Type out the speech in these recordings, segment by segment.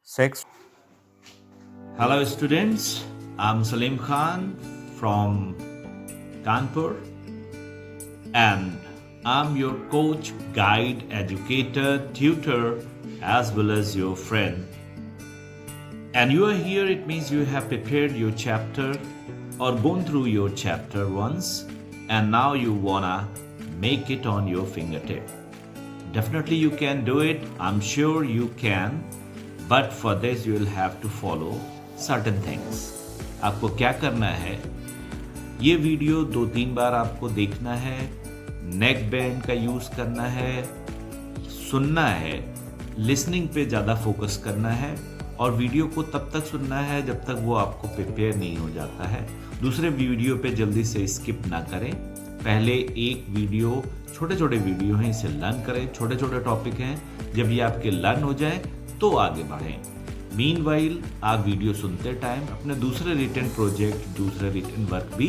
Sex. Hello, students. I'm Salim Khan from Kanpur, and I'm your coach, guide, educator, tutor, as well as your friend. And you are here, it means you have prepared your chapter or gone through your chapter once, and now you wanna make it on your fingertip. Definitely, you can do it. I'm sure you can. But for this, you will have to follow certain things. आपको क्या करना है, ये video 2-3 बार आपको देखना है, neck band का use करना है, सुनना है, लिसनिंग पे ज़्यादा फोकस करना है और वीडियो को तब तक सुनना है जब तक वो आपको प्रिपेयर नहीं हो जाता है। दूसरे वीडियो पे जल्दी से स्किप ना करें। पहले एक वीडियो, छोटे छोटे वीडियो हैं, इसे लर्न करें। छोटे छोटे टॉपिक हैं, जब ये आपके लर्न हो जाए तो आगे बढ़ें। मीनवाइल आप वीडियो सुनते टाइम अपने दूसरे रिटन प्रोजेक्ट, दूसरे रिटन वर्क भी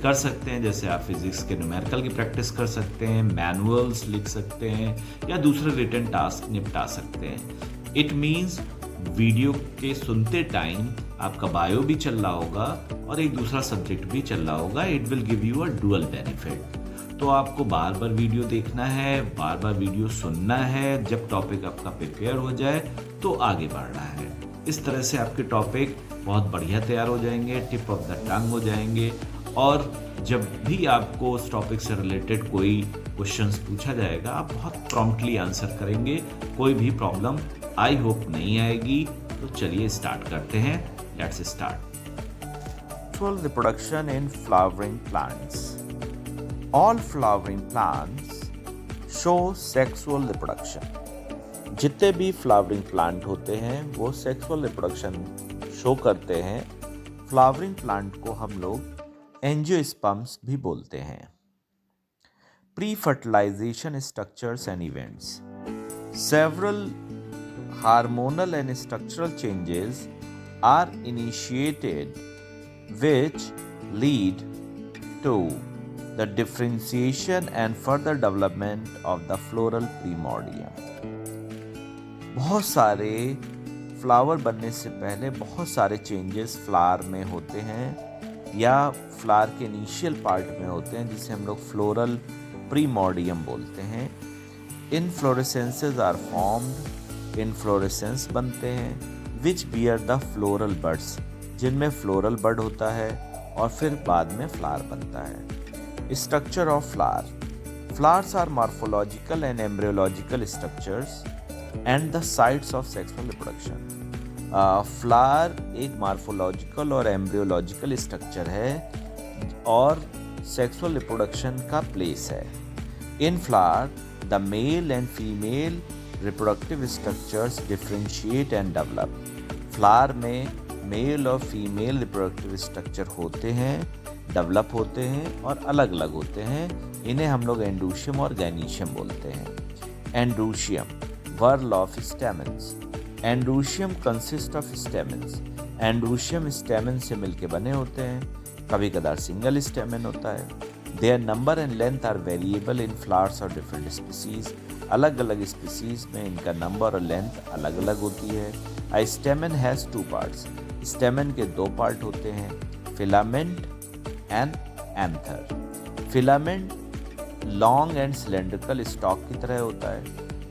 कर सकते हैं। जैसे आप फिजिक्स के न्यूमेरिकल की प्रैक्टिस कर सकते हैं, मैनुअल्स लिख सकते हैं या दूसरे रिटन टास्क निपटा सकते हैं। इट मीन्स वीडियो के सुनते टाइम आपका बायो भी चल रहा होगा और एक दूसरा सब्जेक्ट भी चल रहा होगा। It will give you a dual benefit. तो आपको बार बार वीडियो देखना है, बार बार वीडियो सुनना है। जब टॉपिक आपका प्रिपेयर हो जाए तो आगे बढ़ना है। इस तरह से आपके टॉपिक बहुत बढ़िया तैयार हो जाएंगे, टिप ऑफ द टंग हो जाएंगे। और जब भी आपको उस टॉपिक से रिलेटेड कोई क्वेश्चंस पूछा जाएगा, आप बहुत प्रॉम्प्टली आंसर करेंगे। कोई भी प्रॉब्लम आई होप नहीं आएगी। तो चलिए स्टार्ट करते हैं। Let's start. Sexual reproduction in flowering plants. All flowering plants show sexual reproduction. जितने भी फ्लावरिंग प्लांट होते हैं वो सेक्सुअल रिप्रोडक्शन शो करते हैं। फ्लावरिंग प्लांट को हम लोग एंजियोस्पर्म्स भी बोलते हैं। Pre fertilization structures and events. Several hormonal and structural changes are initiated which lead to the differentiation and further development of the floral primordium. बहुत सारे फ्लावर बनने से पहले बहुत सारे चेंजेस फ्लावर में होते हैं या फ्लावर के इनिशियल पार्ट में होते हैं, जिसे हम लोग फ्लोरल प्रीमोर्डियम बोलते हैं। इनफ्लोरेसेंसेस आर फॉर्म्ड, इनफ्लोरेसेंस बनते हैं, which bear the floral buds, जिनमें फ्लोरल बड होता है और फिर बाद में फ्लावर बनता है। Structure of flower. Flowers are morphological and embryological structures and the sites of sexual reproduction. Flower एक मॉर्फोलॉजिकल और एम्ब्रियोलॉजिकल स्ट्रक्चर है और सेक्सुअल रिप्रोडक्शन का प्लेस है। In flower the male and female reproductive structures differentiate and develop. Flower में male और female reproductive structure होते हैं, डेवलप होते हैं और अलग अलग होते हैं। इन्हें हम लोग एंडोशियम और गैनीशियम बोलते हैं। Androecium, whorl of stamens. Androecium consist of stamens. Androecium stamen से मिलके बने होते हैं। कभी कदार सिंगल स्टेमन होता है। Their number and length are variable in flowers और डिफरेंट स्पीसीज। अलग अलग स्पीसीज में इनका नंबर और लेंथ अलग अलग होती है। अ स्टेमन हैज़ 2 पार्ट्स। स्टेमन के 2 पार्ट होते हैं, filament and anther. Filament long and cylindrical stalk की तरह होता है।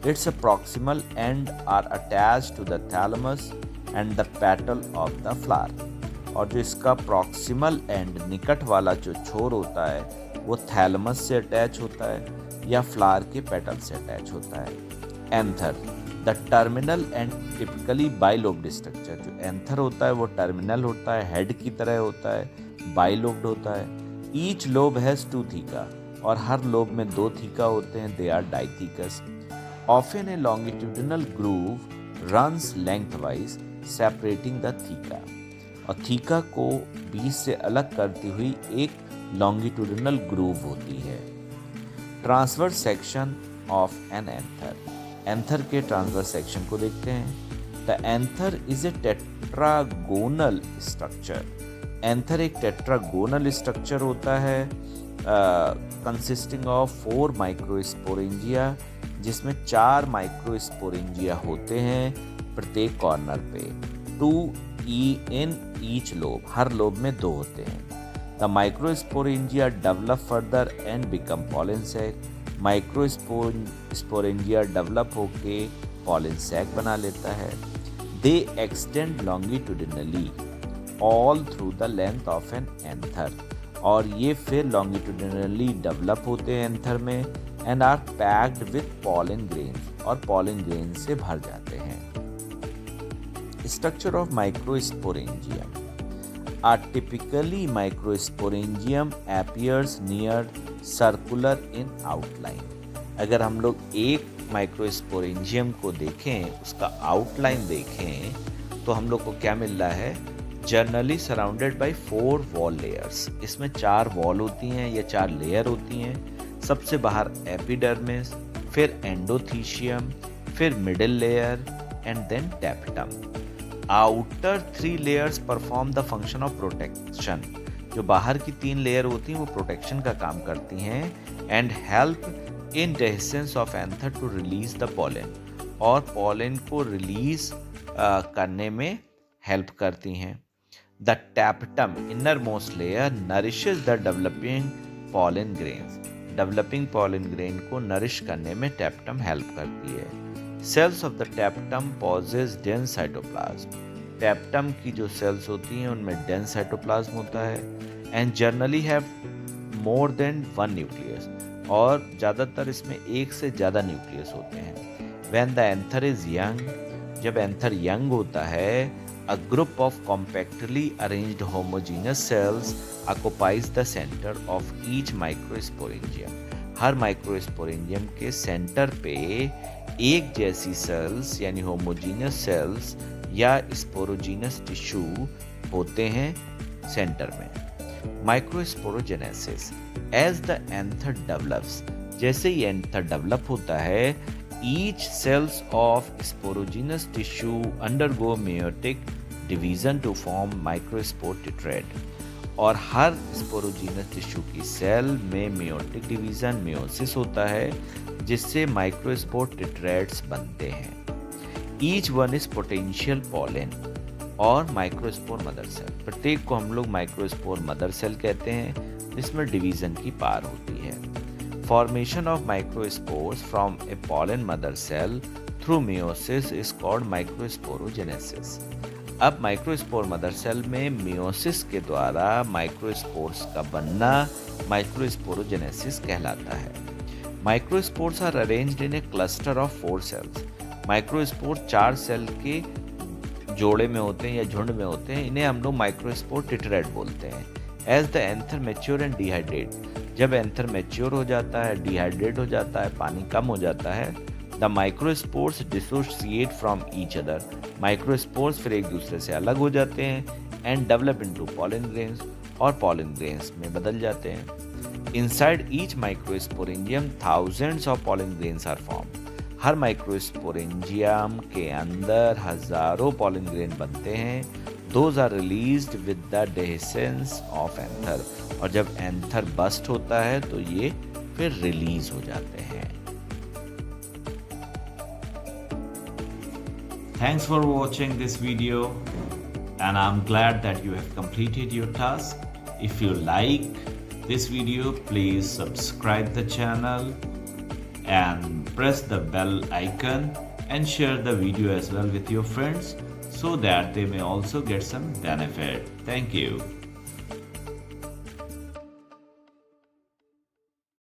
Its proximal end are attached to the thalamus and the petal of the flower. और जो इसका प्रॉक्सिमल एंड, निकट वाला जो छोर होता है, वो थैलेमस से अटैच होता है या फ्लावर के पेटल से अटैच होता है। Anther, the terminal and typically bilobed structure. जो एंथर होता है वो टर्मिनल होता है, हेड की तरह होता है, बाइलोब्ड होता है। ईच लोब हैज़ 2 थीका, और हर लोब में 2 थीका होते हैं। They are dithecous. Often a longitudinal groove runs lengthwise separating the theca. और थीका को बीच से अलग करती हुई एक लॉन्गिट्यूडिनल ग्रूव होती है। Transverse section of an anther. Anther के ट्रांसवर्स सेक्शन को देखते हैं। The anther is a tetragonal structure. Anther एक टेट्रागोनल स्ट्रक्चर होता है कंसिस्टिंग ऑफ 4 माइक्रोस्पोरेंजिया, जिसमें 4 माइक्रोस्पोरेंजिया होते हैं। प्रत्येक कॉर्नर पे, 2 in each lobe, हर लोब में 2 होते हैं। The microsporangia develop further and become pollen sac. Microsporangia develop होके पॉलन सैक बना लेता है। They extend longitudinally all through the length of an anther, और ये फिर लॉन्गिट्यूडिनली डेवलप होते हैं एंथर में, and are packed with pollen grain, और पॉलन ग्रेन से भर जाते हैं। Structure of microsporangium. A typically microsporangium appears near circular in outline। अगर हम लोग एक माइक्रोस्पोरेंजियम को देखें, उसका आउटलाइन देखें, तो हम लोग को क्या मिल रहा है? Generally surrounded by 4 wall layers. इसमें 4 वॉल होती हैं या 4 लेयर होती हैं। सबसे बाहर एपिडर्मिस, फिर एंडोथीशियम, फिर middle layer and then tapetum. Outer 3 layers perform the function of protection. जो बाहर की 3 लेयर होती हैं वो प्रोटेक्शन का काम करती हैं, and help in dehiscence of anther to release the pollen, और पॉलन को रिलीज करने में हेल्प करती हैं। The tapetum innermost layer nourishes the developing pollen grains. Developing pollen grain को नरिश करने में टैप्टम हेल्प करती है। Cells of the tapetum possess dense cytoplasm. Tapetum की जो सेल्स होती हैं उनमें डेंस साइटोप्लाज्म होता है, and generally have more than 1 nucleus, और ज़्यादातर इसमें एक से ज़्यादा न्यूक्लियस होते हैं। When the anther is young, जब एंथर यंग होता है, a group of compactly arranged homogeneous cells occupies the centre of each microsporangium. हर माइक्रोस्पोरेंजियम के सेंटर पे एक जैसी सेल्स यानी होमोजीनियस सेल्स या स्पोरोजीनियस टिश्यू होते हैं सेंटर में। Microsporogenesis. As the anther develops, जैसे ही एंथर डेवलप होता है, each cells of sporogenous tissue undergo meiotic division to form microspore tetrad, और हर स्पोरोजीनियस टिश्यू की सेल में मेयोटिक डिवीजन मेयोसिस होता है, जिससे माइक्रोस्पोर टेट्राड्स बनते हैं। Each one is potential pollen और माइक्रोस्पोर मदर सेल। प्रत्येक को हम लोग माइक्रोस्पोर मदर सेल कहते हैं, जिसमें डिवीजन की पार होती है। Formation of microspores from a pollen mother cell through meiosis is called microsporogenesis. अब माइक्रोस्पोर मदर सेल में मेयोसिस के द्वारा माइक्रोस्पोर्स का बनना माइक्रोस्पोरोजेनेसिस कहलाता है। Microspores are arranged in a cluster of 4 cells. Microspore 4 cell के जोड़े में होते हैं या झुंड में होते हैं। इन्हें हम लोग माइक्रोस्पोर टेट्राड बोलते हैं। As the anther mature and dehydrate, जब एंथर मैच्योर हो जाता है, डिहाइड्रेट हो जाता है, पानी कम हो जाता है, the microspores dissociate from each other. Microspores फिर एक दूसरे से अलग हो जाते हैं, and develop into pollen grains, और पॉलन ग्रेन्स में बदल जाते हैं। Inside each microsporangium thousands of pollen grains are form. हर माइक्रोस्पोरेंजियम के अंदर हजारों पॉलन ग्रेन बनते हैं। Those are released with the dehiscence of anther, और जब एंथर बस्ट होता है तो ये फिर रिलीज हो जाते हैं। Thanks for watching this video, and I'm glad that you have completed your task. If you like this video, please subscribe the channel and press the bell icon, and share the video as well with your friends so that they may also get some benefit. Thank you.